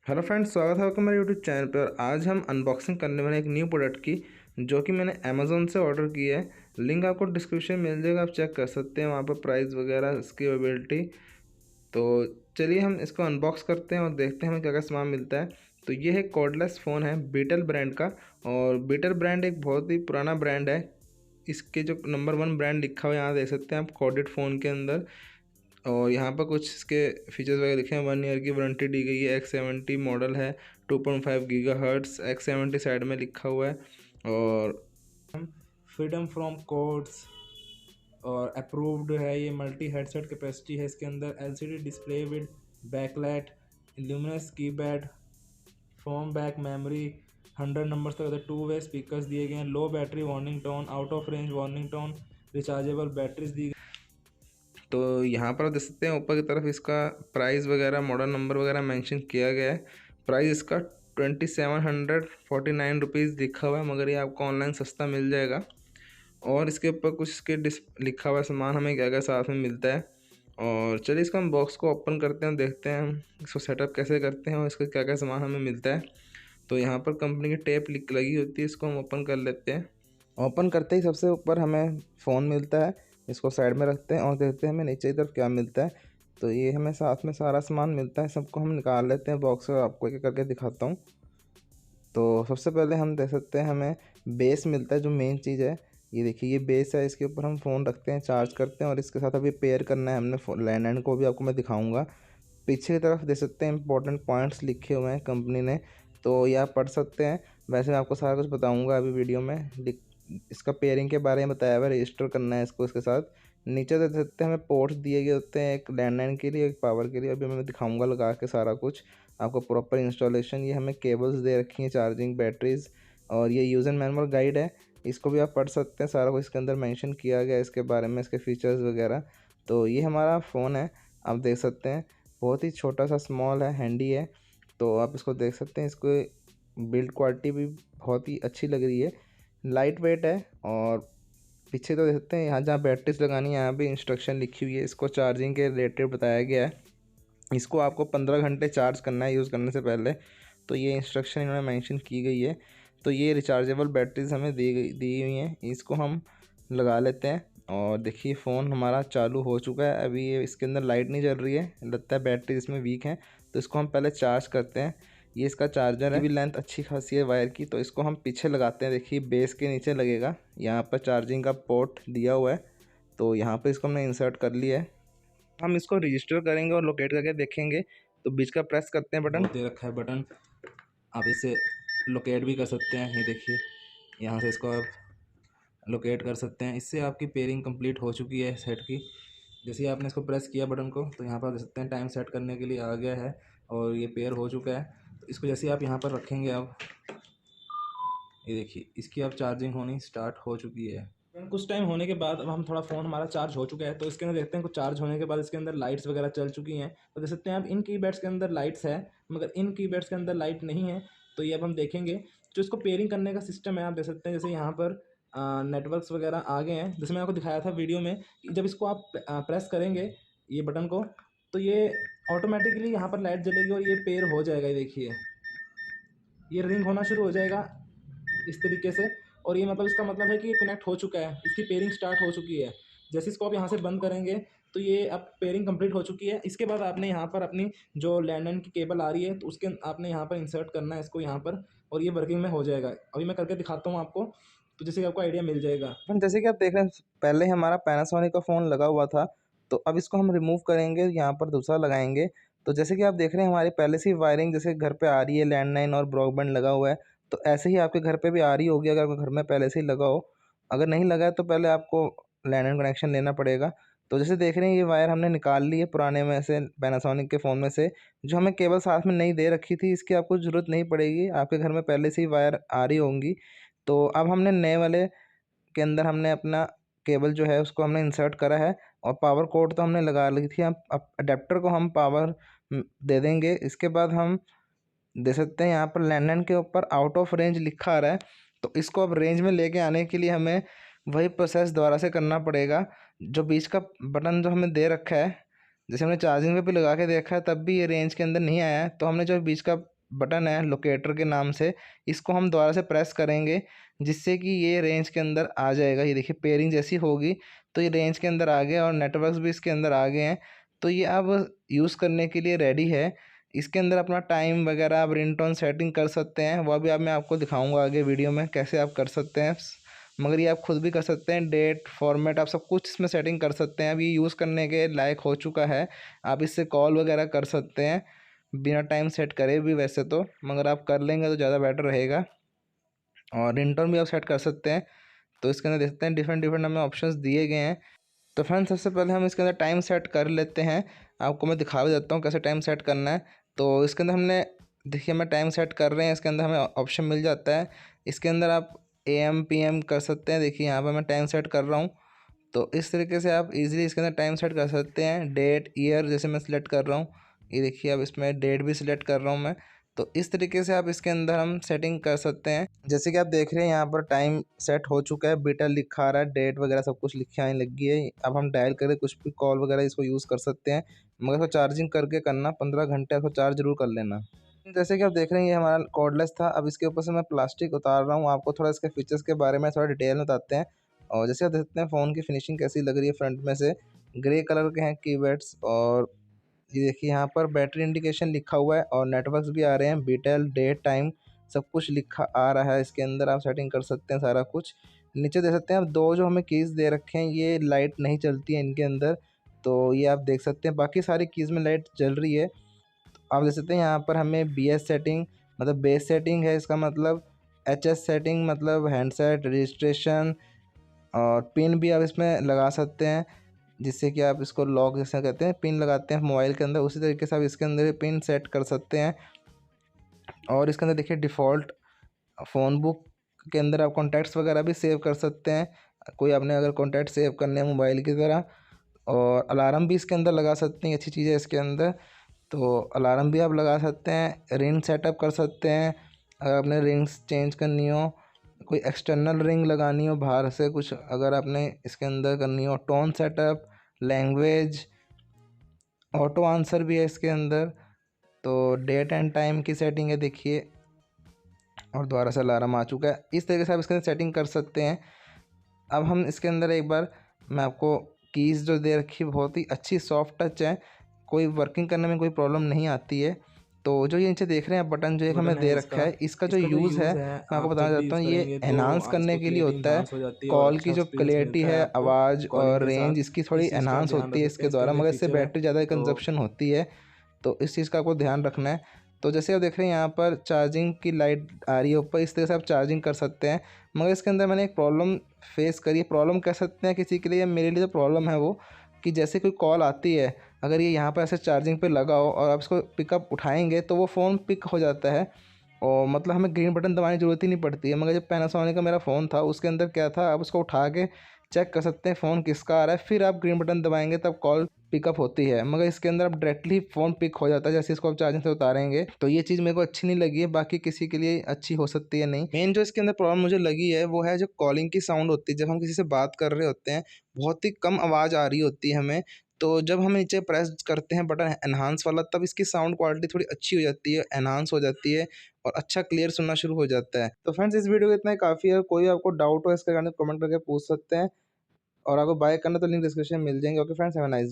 Hello friends, स्वागत है आपका मेरे यूट्यूब चैनल पर। और आज हम अनबॉक्सिंग करने वाले एक न्यू प्रोडक्ट की, जो कि मैंने अमेज़ोन से ऑर्डर की है। लिंक आपको डिस्क्रिप्शन में मिल जाएगा, आप चेक कर सकते हैं वहाँ पर प्राइस वगैरह, इसकी अवेलेबिलिटी। तो चलिए हम इसको अनबॉक्स करते हैं और देखते हैं हमें क्या क्या सामान मिलता है। तो ये है कॉर्डलेस फ़ोन है बीटल ब्रांड का। और बीटल ब्रांड एक बहुत ही पुराना ब्रांड है। इसके जो नंबर 1 ब्रांड लिखा हुआ है यहाँ देख सकते हैं आप, कॉर्डेड फ़ोन के अंदर। और यहाँ पर कुछ इसके फीचर्स वगैरह लिखे हैं। 1 ईयर की वारंटी दी गई है। X70 मॉडल है, 2.5 गीगाहर्ट्ज़। X70 साइड में लिखा हुआ है। और फ्रीडम फ्रॉम कोड्स और अप्रूव्ड है। ये मल्टी हेडसेट कैपेसिटी है इसके अंदर। LCD display with backlight, illuminated keypad, phone back memory, 100 numbers तक 2 वे स्पीकर्स दिए गए हैं। Low battery warning tone, out of range warning tone, rechargeable batteries दी गई। तो यहाँ पर आप देख सकते हैं ऊपर की तरफ इसका प्राइस वगैरह, मॉडल नंबर वगैरह मेंशन किया गया है। प्राइस इसका 2749 रुपीज़ लिखा हुआ है, मगर ये आपको ऑनलाइन सस्ता मिल जाएगा। और इसके ऊपर कुछ इसके लिखा हुआ सामान हमें क्या क्या साथ में मिलता है। और चलिए इसका हम बॉक्स को ओपन करते हैं, देखते हैं हम इसको सेटअप कैसे करते हैं और इसका क्या क्या सामान हमें मिलता है। तो यहाँ पर कंपनी की टेप लगी होती है, इसको हम ओपन कर लेते हैं। ओपन करते ही सबसे ऊपर हमें फ़ोन मिलता है, इसको साइड में रखते हैं और देखते हैं हमें नीचे की तरफ क्या मिलता है। तो ये हमें साथ में सारा सामान मिलता है, सबको हम निकाल लेते हैं बॉक्स से, आपको एक एक करके दिखाता हूँ। तो सबसे पहले हम देख सकते हैं हमें बेस मिलता है, जो मेन चीज़ है। ये देखिए, ये बेस है, इसके ऊपर हम फ़ोन रखते हैं, चार्ज करते हैं। और इसके साथ अभी पेयर करना है हमने लैंडलाइन को, भी आपको मैं दिखाऊंगा। पीछे की तरफ देख सकते हैं इंपॉर्टेंट पॉइंट्स लिखे हुए हैं कंपनी ने, तो ये आप पढ़ सकते हैं। वैसे मैं आपको सारा कुछ बताऊंगा अभी वीडियो में। इसका पेयरिंग के बारे में बताया हुआ है, रजिस्टर करना है इसको इसके साथ। नीचे देख सकते हैं हमें पोर्ट्स दिए गए होते हैं, एक लैंडलाइन के लिए, एक पावर के लिए। अभी मैं दिखाऊंगा लगा के सारा कुछ आपको प्रॉपर इंस्टॉलेशन। ये हमें केबल्स दे रखी हैं, चार्जिंग, बैटरीज। और ये यूज़र मैनुअल गाइड है, इसको भी आप पढ़ सकते हैं। सारा कुछ इसके अंदर मेंशन किया गया है इसके बारे में, इसके फीचर्स वगैरह। तो ये हमारा फ़ोन है, आप देख सकते हैं। बहुत ही छोटा सा स्मॉल है, हैंडी है। तो आप इसको देख सकते हैं। इसको बिल्ड क्वालिटी भी बहुत ही अच्छी लग रही है, लाइट वेट है। और पीछे तो देख सकते हैं यहाँ जहाँ बैटरीज लगानी है, यहाँ भी इंस्ट्रक्शन लिखी हुई है। इसको चार्जिंग के रिलेटेड बताया गया है। इसको आपको 15 घंटे चार्ज करना है यूज़ करने से पहले, तो ये इंस्ट्रक्शन इन्होंने मेंशन की गई है। तो ये रिचार्जेबल बैटरीज हमें दी हुई हैं, इसको हम लगा लेते हैं। और देखिए फ़ोन हमारा चालू हो चुका है। अभी ये इसके अंदर लाइट नहीं जल रही है, लगता है बैटरी इसमें वीक है। तो इसको हम पहले चार्ज करते हैं। ये इसका चार्जर है, भी लेंथ अच्छी खासी है वायर की। तो इसको हम पीछे लगाते हैं, देखिए बेस के नीचे लगेगा। यहाँ पर चार्जिंग का पोर्ट दिया हुआ है, तो यहाँ पर इसको हमने इंसर्ट कर लिया है। हम इसको रजिस्टर करेंगे और लोकेट करके देखेंगे। तो बीच का प्रेस करते हैं बटन, दे रखा है बटन। आप इसे लोकेट भी कर सकते हैं, ये देखिए यहाँ से इसको आप लोकेट कर सकते हैं। इससे आपकी पेयरिंग कंप्लीट हो चुकी है सेट की। जैसे ही आपने इसको प्रेस किया बटन को, तो यहाँ पर देख सकते हैं टाइम सेट करने के लिए आ गया है और ये पेयर हो चुका है। तो इसको जैसे आप यहाँ पर रखेंगे, अब ये देखिए इसकी अब चार्जिंग होनी स्टार्ट हो चुकी है। कुछ टाइम होने के बाद अब हम थोड़ा फ़ोन हमारा चार्ज हो चुका है, तो इसके अंदर देखते हैं कुछ चार्ज होने के बाद इसके अंदर लाइट्स वगैरह चल चुकी हैं। तो देख सकते हैं आप इन कीपैड्स के अंदर लाइट्स है, मगर इन कीपैड्स के अंदर लाइट नहीं है। तो ये अब हम देखेंगे। जो इसको पेयरिंग करने का सिस्टम है, आप देख सकते हैं जैसे यहाँ पर नेटवर्क्स वगैरह आ गए हैं, जैसे मैंने आपको दिखाया था वीडियो में कि जब इसको आप प्रेस करेंगे ये बटन को, तो ये ऑटोमेटिकली यहाँ पर लाइट जलेगी और ये पेयर हो जाएगा। ये देखिए ये रिंग होना शुरू हो जाएगा इस तरीके से। और ये मतलब इसका मतलब है कि ये कनेक्ट हो चुका है, इसकी पेयरिंग स्टार्ट हो चुकी है। जैसे इसको आप यहाँ से बंद करेंगे, तो ये अब पेयरिंग कंप्लीट हो चुकी है। इसके बाद आपने यहाँ पर अपनी जो लैंडलाइन की केबल आ रही है, तो उसके आपने यहाँ पर इंसर्ट करना है इसको यहाँ पर, और ये वर्किंग में हो जाएगा। अभी मैं करके दिखाता हूँ आपको, तो जैसे आपको आइडिया मिल जाएगा। जैसे कि आप देख रहे हैं, पहले हमारा पैनासोनिक का फ़ोन लगा हुआ था, तो अब इसको हम रिमूव करेंगे, यहाँ पर दूसरा लगाएंगे। तो जैसे कि आप देख रहे हैं हमारी पहले से ही वायरिंग जैसे घर पे आ रही है, लैंडलाइन और ब्रॉडबैंड लगा हुआ है, तो ऐसे ही आपके घर पे भी आ रही होगी, अगर आपके घर में पहले से ही लगा हो। अगर नहीं लगा है तो पहले आपको लैंडलाइन कनेक्शन लेना पड़ेगा। तो जैसे देख रहे हैं ये वायर हमने निकाल ली है पुराने में से, पैनासोनिक के फ़ोन में से। जो हमें केबल साथ में नहीं दे रखी थी, इसकी आपको ज़रूरत नहीं पड़ेगी, आपके घर में पहले से ही वायर आ रही होंगी। तो अब हमने नए वाले के अंदर हमने अपना केबल जो है उसको हमने इंसर्ट करा है, और पावर कोड तो हमने लगा ली थी। अब अडेप्टर को हम पावर दे देंगे। इसके बाद हम दे सकते हैं यहाँ पर लैंडलाइन के ऊपर आउट ऑफ रेंज लिखा आ रहा है, तो इसको अब रेंज में लेके आने के लिए हमें वही प्रोसेस दोबारा से करना पड़ेगा। जो बीच का बटन जो हमें दे रखा है, जैसे हमने चार्जिंग पे भी लगा के देखा है, तब भी ये रेंज के अंदर नहीं आया है। तो हमने जो बीच का बटन है लोकेटर के नाम से, इसको हम दोबारा से प्रेस करेंगे जिससे कि ये रेंज के अंदर आ जाएगा। ये देखिए पेयरिंग जैसी होगी तो ये रेंज के अंदर आ गया और नेटवर्क्स भी इसके अंदर आ गए हैं। तो ये अब यूज़ करने के लिए रेडी है। इसके अंदर अपना टाइम वगैरह आप रिंगटोन सेटिंग कर सकते हैं, वह भी अब मैं आपको दिखाऊंगा आगे वीडियो में कैसे आप कर सकते हैं। मगर ये आप खुद भी कर सकते हैं, डेट फॉर्मेट आप सब कुछ इसमें सेटिंग कर सकते हैं। अब ये यूज़ करने के लायक हो चुका है, आप इससे कॉल वगैरह कर सकते हैं बिना टाइम सेट करे भी वैसे तो, मगर आप कर लेंगे तो ज़्यादा बेटर रहेगा। और रिंगटोन भी आप सेट कर सकते हैं। तो इसके अंदर देखते हैं डिफरेंट डिफरेंट हमें ऑप्शंस दिए गए हैं। तो फ्रेंड्स सबसे पहले हम इसके अंदर टाइम सेट कर लेते हैं, आपको मैं दिखा भी देता हूँ कैसे टाइम सेट करना है। तो इसके अंदर हमने देखिए मैं टाइम सेट कर रहे हैं, इसके अंदर हमें ऑप्शन मिल जाता है। इसके अंदर आप AM PM कर सकते हैं। देखिए यहाँ पर मैं टाइम सेट कर रहा हूँ, तो इस तरीके से आप इजीली इसके अंदर टाइम सेट कर सकते हैं। डेट ईयर जैसे मैं सिलेक्ट कर रहा हूँ, ये देखिए अब इसमें डेट भी सिलेक्ट कर रहा हूँ मैं। तो इस तरीके से आप इसके अंदर हम सेटिंग कर सकते हैं। जैसे कि आप देख रहे हैं यहाँ पर टाइम सेट हो चुका है, बीटल लिखा आ रहा है, डेट वगैरह सब कुछ लिखी आने लगी है। अब हम डायल करके कुछ भी कॉल वगैरह इसको यूज़ कर सकते हैं, मगर इसको चार्जिंग करके करना, 15 घंटे इसको चार्ज जरूर कर लेना। जैसे कि आप देख रहे हैं ये हमारा कॉर्डलेस था। अब इसके ऊपर से मैं प्लास्टिक उतार रहा हूँ, आपको थोड़ा इसके फीचर्स के बारे में थोड़ा डिटेल में बताते हैं। और जैसे आप देखते हैं फ़ोन की फिनिशिंग कैसी लग रही है, फ्रंट में से ग्रे कलर के हैं कीपैड्स। और ये देखिए यहाँ पर बैटरी इंडिकेशन लिखा हुआ है और नेटवर्क्स भी आ रहे हैं, बीटेल डेट टाइम सब कुछ लिखा आ रहा है। इसके अंदर आप सेटिंग कर सकते हैं सारा कुछ। नीचे देख सकते हैं आप दो जो हमें कीज़ दे रखे हैं, ये लाइट नहीं चलती है इनके अंदर, तो ये आप देख सकते हैं। बाकी सारी कीज़ में लाइट जल रही है। आप देख सकते हैं यहाँ पर हमें BS सेटिंग मतलब बेस सेटिंग है, इसका मतलब HS सेटिंग मतलब हैंडसेट रजिस्ट्रेशन, और पिन भी आप इसमें लगा सकते हैं जिससे कि आप इसको लॉक जैसा कहते हैं पिन लगाते हैं मोबाइल के अंदर, उसी तरीके से आप इसके अंदर पिन सेट कर सकते हैं। और इसके अंदर देखिए डिफ़ॉल्ट फ़ोन बुक के अंदर आप कॉन्टैक्ट्स वगैरह भी सेव कर सकते हैं, कोई आपने अगर कॉन्टैक्ट सेव करने हैं मोबाइल की तरह। और अलार्म भी इसके अंदर लगा सकते हैं, अच्छी चीज़ है इसके अंदर। तो अलार्म भी आप लगा सकते हैं, रिंग सेटअप कर सकते हैं अगर आपने रिंग्स चेंज करनी हो, कोई एक्सटर्नल रिंग लगानी हो बाहर से कुछ अगर आपने इसके अंदर करनी हो, tone setup, language, auto answer भी है इसके अंदर। तो डेट एंड टाइम की सेटिंग है देखिए, और दोबारा से अलार्म आ चुका है। इस तरीके से आप इसके अंदर सेटिंग कर सकते हैं। अब हम इसके अंदर एक बार मैं आपको कीज़ जो दे रखी है बहुत ही अच्छी सॉफ्ट टच है, कोई वर्किंग करने में कोई प्रॉब्लम नहीं आती है। तो जो ये नीचे देख रहे हैं बटन जो एक हमें दे रखा है, इसका जो यूज़ है मैं आपको बताना चाहता हूँ। ये एनहांस करने के लिए होता है, कॉल की जो क्लैरिटी है, आवाज़ और रेंज इसकी थोड़ी एनहांस होती है इसके द्वारा, मगर इससे बैटरी ज़्यादा कंजप्शन होती है, तो इस चीज़ का आपको ध्यान रखना है। तो जैसे आप देख रहे हैं यहाँ पर चार्जिंग की लाइट आ रही है ऊपर, इस तरह से आप चार्जिंग कर सकते हैं। मगर इसके अंदर मैंने एक प्रॉब्लम फेस करी है, प्रॉब्लम कह सकते हैं किसी के लिए, मेरे लिए तो प्रॉब्लम है वो कि जैसे कोई कॉल आती है, अगर ये यहाँ पर ऐसे चार्जिंग पे लगा हो और आप इसको पिकअप उठाएंगे तो वो फ़ोन पिक हो जाता है, और मतलब हमें ग्रीन बटन दबाने की ज़रूरत ही नहीं पड़ती है। मगर जब पैनासोनिक का मेरा फ़ोन था उसके अंदर क्या था, आप उसको उठा के चेक कर सकते हैं फ़ोन किसका आ रहा है, फिर आप ग्रीन बटन दबाएंगे तब कॉल पिकअप होती है। मगर इसके अंदर आप डायरेक्टली फ़ोन पिक हो जाता है जैसे इसको आप चार्जिंग से उतारेंगे। तो ये चीज़ मेरे को अच्छी नहीं लगी है, बाकी किसी के लिए अच्छी हो सकती है नहीं। मेन जो इसके अंदर प्रॉब्लम मुझे लगी है वो है जो कॉलिंग की साउंड होती है, जब हम किसी से बात कर रहे होते हैं बहुत ही कम आवाज़ आ रही होती है हमें, तो जब हम नीचे प्रेस करते हैं बटन एनहांस वाला तब इसकी साउंड क्वालिटी थोड़ी अच्छी हो जाती है, एनहांस हो जाती है और अच्छा क्लियर सुनना शुरू हो जाता है। तो फ्रेंड्स इस वीडियो को इतना ही काफ़ी है, कोई आपको डाउट हो इसके कारण कमेंट करके पूछ सकते हैं, और आपको बाय करना तो लिंक डिस्क्रिप्शन में मिल जाएंगे। Okay friends, have a nice